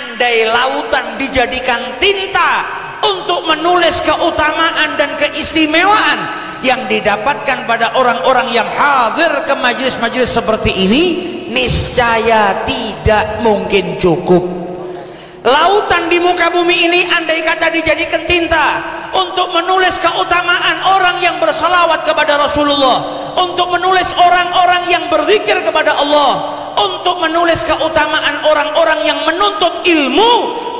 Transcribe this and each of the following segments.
andai lautan dijadikan tinta untuk menulis keutamaan dan keistimewaan yang didapatkan pada orang-orang yang hadir ke majelis-majelis seperti ini, niscaya tidak mungkin cukup. Lautan di muka bumi ini andai kata dijadikan tinta untuk menulis keutamaan orang yang bersalawat kepada Rasulullah, untuk menulis orang-orang yang berzikir kepada Allah, untuk menulis keutamaan orang-orang yang menuntut ilmu,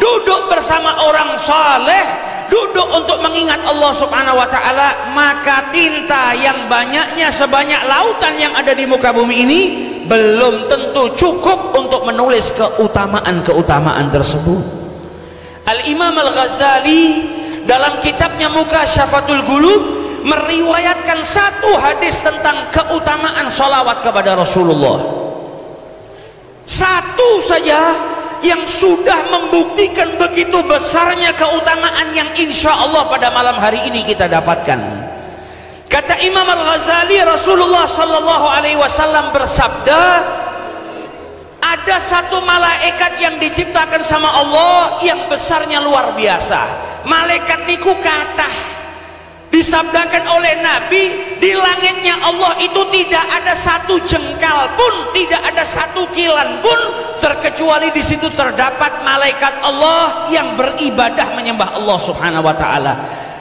duduk bersama orang saleh, duduk untuk mengingat Allah Subhanahu wa ta'ala, maka tinta yang banyaknya sebanyak lautan yang ada di muka bumi ini belum tentu cukup untuk menulis keutamaan-keutamaan tersebut. Al-Imam Al-Ghazali dalam kitabnya Mukasyafatul Qulub meriwayatkan satu hadis tentang keutamaan salawat kepada Rasulullah. Satu saja yang sudah membuktikan begitu besarnya keutamaan yang insya Allah pada malam hari ini kita dapatkan. Kata Imam Al-Ghazali, Rasulullah sallallahu alaihi wasallam bersabda, ada satu malaikat yang diciptakan sama Allah yang besarnya luar biasa. Malaikat niku kathah. Disabdakan oleh Nabi, di langitnya Allah itu tidak ada satu jengkal pun, tidak ada satu kilan pun, terkecuali di situ terdapat malaikat Allah yang beribadah menyembah Allah Subhanahu wa ta'ala.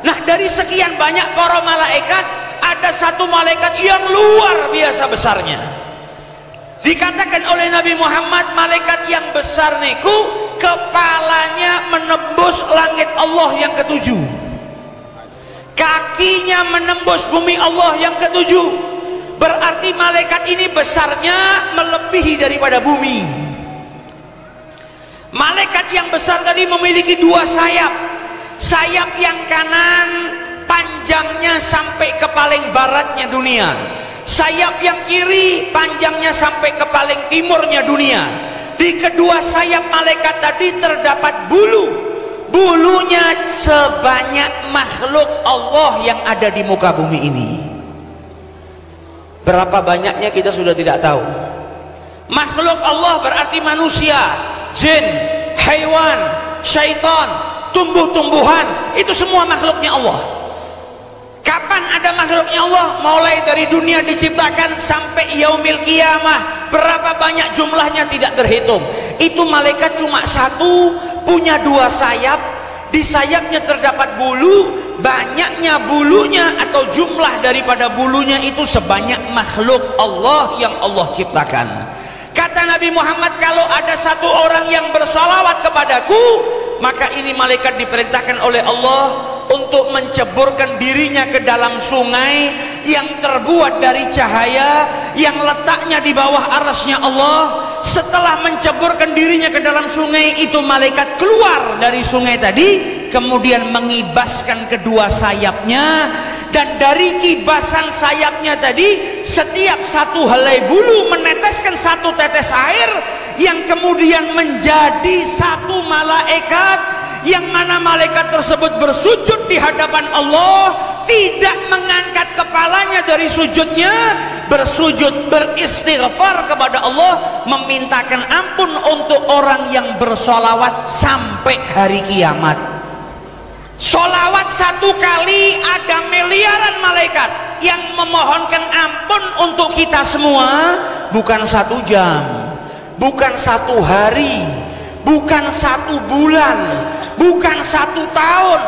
Nah, dari sekian banyak para malaikat, ada satu malaikat yang luar biasa besarnya. Dikatakan oleh Nabi Muhammad, malaikat yang besar niku kepalanya menembus langit Allah yang ketujuh, kakinya menembus bumi Allah yang ketujuh. Berarti malaikat ini besarnya melebihi daripada bumi. Malaikat yang besar tadi memiliki dua sayap. Sayap yang kanan panjangnya sampai ke paling baratnya dunia, sayap yang kiri panjangnya sampai ke paling timurnya dunia. Di kedua sayap malaikat tadi terdapat bulu. Bulunya sebanyak makhluk Allah yang ada di muka bumi ini. Berapa banyaknya kita sudah tidak tahu. Makhluk Allah berarti manusia, jin, hewan, syaitan, tumbuh-tumbuhan, itu semua makhluknya Allah. Kapan ada makhluknya Allah? Mulai dari dunia diciptakan sampai yaumil qiyamah. Berapa banyak jumlahnya tidak terhitung. Itu malaikat cuma satu, punya dua sayap. Di sayapnya terdapat bulu. Banyaknya bulunya atau jumlah daripada bulunya itu sebanyak makhluk Allah yang Allah ciptakan. Kata Nabi Muhammad, kalau ada satu orang yang bersalawat kepadaku, maka ini malaikat diperintahkan oleh Allah untuk menceburkan dirinya ke dalam sungai yang terbuat dari cahaya yang letaknya di bawah arasnya Allah. Setelah menceburkan dirinya ke dalam sungai itu, malaikat keluar dari sungai tadi, kemudian mengibaskan kedua sayapnya, dan dari kibasan sayapnya tadi setiap satu helai bulu meneteskan satu tetes air yang kemudian menjadi satu malaikat, yang mana malaikat tersebut bersujud di hadapan Allah, tidak mengangkat kepalanya dari sujudnya, bersujud beristighfar kepada Allah, memintakan ampun untuk orang yang bersolawat sampai hari kiamat. Solawat satu kali ada miliaran malaikat yang memohonkan ampun untuk kita semua, bukan satu jam, bukan satu hari, bukan satu bulan, bukan satu tahun,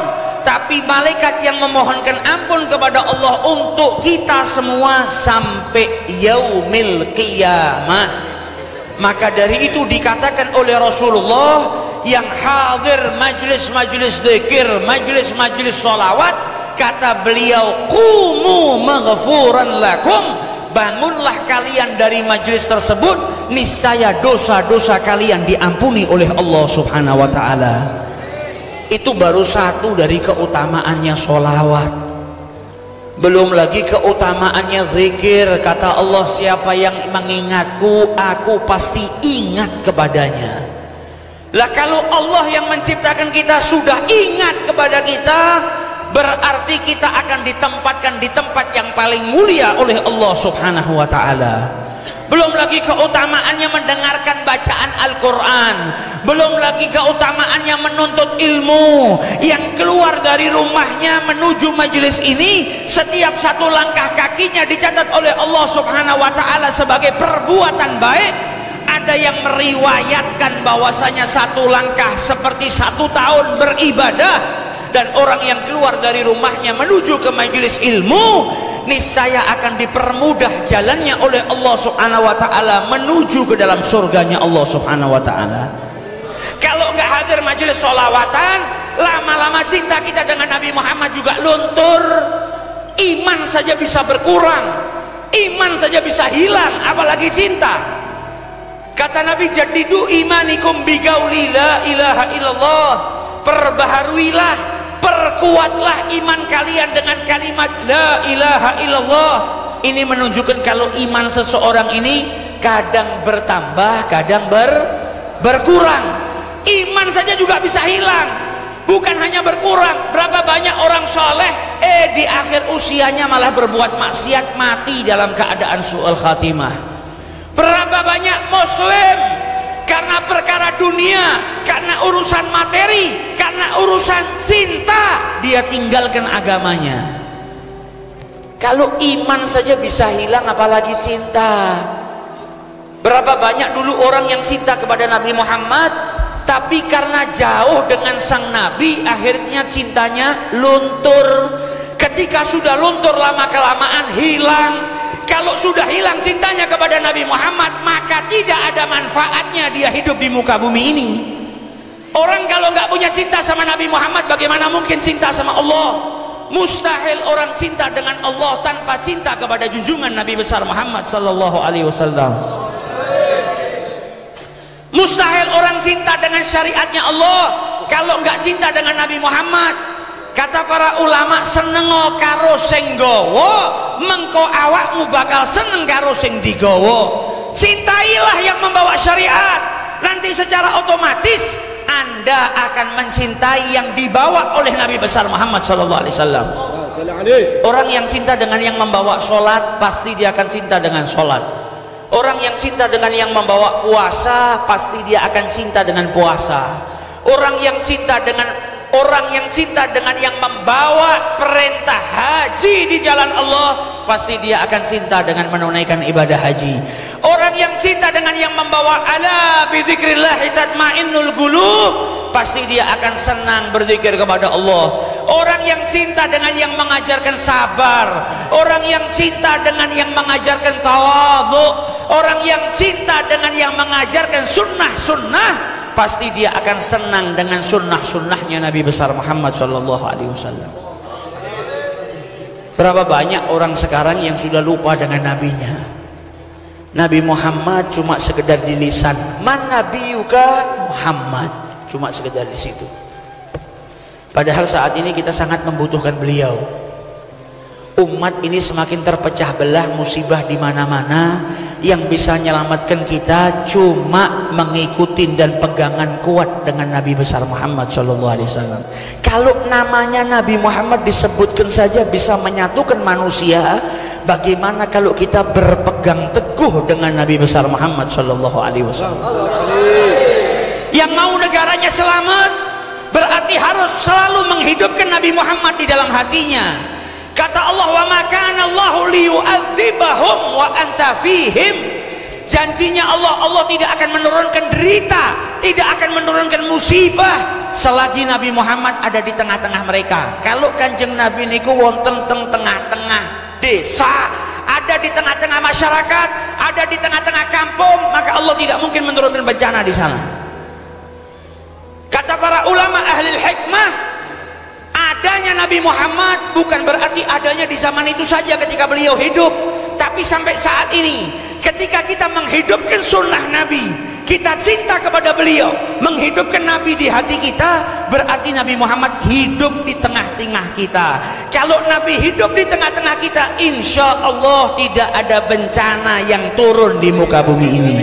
tapi malaikat yang memohonkan ampun kepada Allah untuk kita semua sampai yaumil qiyamah. Maka dari itu dikatakan oleh Rasulullah, yang hadir majlis-majlis zikir, majlis-majlis sholawat, kata beliau, qumu maghfuran lakum, bangunlah kalian dari majlis tersebut, niscaya dosa-dosa kalian diampuni oleh Allah Subhanahu wa ta'ala. Itu baru satu dari keutamaannya sholawat. Belum lagi keutamaannya zikir. Kata Allah, siapa yang mengingatku, aku pasti ingat kepadanya. Lah kalau Allah yang menciptakan kita sudah ingat kepada kita, berarti kita akan ditempatkan di tempat yang paling mulia oleh Allah Subhanahu wa ta'ala. belum lagi keutamaannya mendengarkan bacaan Al-Quran, belum lagi keutamaannya menuntut ilmu. Yang keluar dari rumahnya menuju majelis ini, setiap satu langkah kakinya dicatat oleh Allah Subhanahu wa Ta'ala sebagai perbuatan baik. Ada yang meriwayatkan bahwasanya satu langkah seperti 1 tahun beribadah. Dan orang yang keluar dari rumahnya menuju ke majelis ilmu, niscaya akan dipermudah jalannya oleh Allah Subhanahu wa Ta'ala menuju ke dalam surganya Allah Subhanahu wa Ta'ala. Kalau nggak hadir majelis sholawatan, lama-lama cinta kita dengan Nabi Muhammad juga luntur. Iman saja bisa berkurang, iman saja bisa hilang, apalagi cinta. Kata Nabi, jadidu imanikum bigauli la ilaha illallah. Perbaharuilah, perkuatlah iman kalian dengan kalimat la ilaha illallah. Ini menunjukkan kalau iman seseorang ini kadang bertambah, kadang berkurang. Iman saja juga bisa hilang, bukan hanya berkurang. Berapa banyak orang soleh di akhir usianya malah berbuat maksiat, mati dalam keadaan su'ul khatimah. Berapa banyak muslim karena perkara dunia, karena urusan materi, karena urusan cinta, dia tinggalkan agamanya. Kalau iman saja bisa hilang, apalagi cinta. Berapa banyak dulu orang yang cinta kepada Nabi Muhammad, tapi karena jauh dengan sang Nabi, akhirnya cintanya luntur. Ketika sudah luntur, lama-kelamaan hilang. Kalau sudah hilang cintanya kepada Nabi Muhammad, maka tidak ada manfaatnya dia hidup di muka bumi ini. Orang kalau nggak punya cinta sama Nabi Muhammad, bagaimana mungkin cinta sama Allah? Mustahil orang cinta dengan Allah tanpa cinta kepada junjungan Nabi besar Muhammad sallallahu alaihi wasallam. Mustahil orang cinta dengan syariatnya Allah kalau nggak cinta dengan Nabi Muhammad. Kata para ulama, senengo karo sing gawa, mengko awakmu bakal seneng karo sing digawa. Cintailah yang membawa syariat, nanti secara otomatis Anda akan mencintai yang dibawa oleh Nabi besar Muhammad sallallahu alaihi wasallam. Orang yang cinta dengan yang membawa sholat, pasti dia akan cinta dengan sholat. Orang yang cinta dengan yang membawa puasa, pasti dia akan cinta dengan puasa. Orang yang cinta dengan yang membawa perintah haji di jalan Allah, pasti dia akan cinta dengan menunaikan ibadah haji. Orang yang cinta dengan yang membawa ala bi dzikrillah tatmainnul qulub, pasti dia akan senang berzikir kepada Allah. Orang yang cinta dengan yang mengajarkan sabar, orang yang cinta dengan yang mengajarkan tawadhu, orang yang cinta dengan yang mengajarkan sunnah-sunnah, pasti dia akan senang dengan sunnah-sunnahnya Nabi besar Muhammad sallallahu alaihi wasallam. Berapa banyak orang sekarang yang sudah lupa dengan nabinya. Nabi Muhammad cuma sekedar di lisan, man nabiyuka Muhammad, cuma sekedar di situ. Padahal saat ini kita sangat membutuhkan beliau. Umat ini semakin terpecah belah, musibah di mana-mana. Yang bisa menyelamatkan kita cuma mengikuti dan pegangan kuat dengan Nabi besar Muhammad SAW. Kalau namanya Nabi Muhammad disebutkan saja bisa menyatukan manusia, bagaimana kalau kita berpegang teguh dengan Nabi besar Muhammad SAW? Yang mau negaranya selamat berarti harus selalu menghidupkan Nabi Muhammad di dalam hatinya. Kata Allah, wa ma kana Allahu liyu'adzibahum wa anta fihim. Janjinya Allah tidak akan menurunkan derita, tidak akan menurunkan musibah selagi Nabi Muhammad ada di tengah-tengah mereka. Kalau Kanjeng Nabi niku wonten tengah-tengah desa, ada di tengah-tengah masyarakat, ada di tengah-tengah kampung, maka Allah tidak mungkin menurunkan bencana di sana. Kata para ulama ahli hikmah, adanya Nabi Muhammad bukan berarti adanya di zaman itu saja ketika beliau hidup, tapi sampai saat ini ketika kita menghidupkan sunnah Nabi, kita cinta kepada beliau, menghidupkan Nabi di hati kita, berarti Nabi Muhammad hidup di tengah-tengah kita. Kalau Nabi hidup di tengah-tengah kita, insya Allah tidak ada bencana yang turun di muka bumi ini.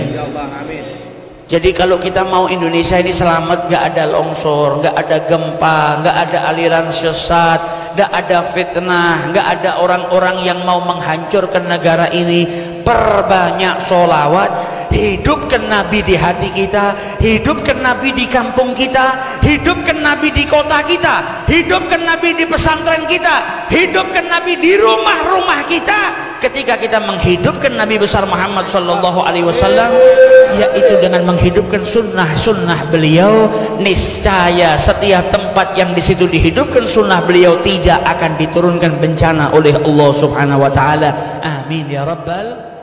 Jadi kalau kita mau Indonesia ini selamat, gak ada longsor, gak ada gempa, gak ada aliran sesat, gak ada fitnah, gak ada orang-orang yang mau menghancurkan negara ini, perbanyak sholawat, hidupkan Nabi di hati kita, hidupkan Nabi di kampung kita, hidupkan Nabi di kota kita, hidupkan Nabi di pesantren kita, hidupkan Nabi di rumah-rumah kita. Ketika kita menghidupkan Nabi besar Muhammad sallallahu alaihi wasallam, yaitu dengan menghidupkan sunnah-sunnah beliau, niscaya setiap tempat yang di situ dihidupkan sunnah beliau tidak akan diturunkan bencana oleh Allah subhanahu wa ta'ala. Amin ya rabbal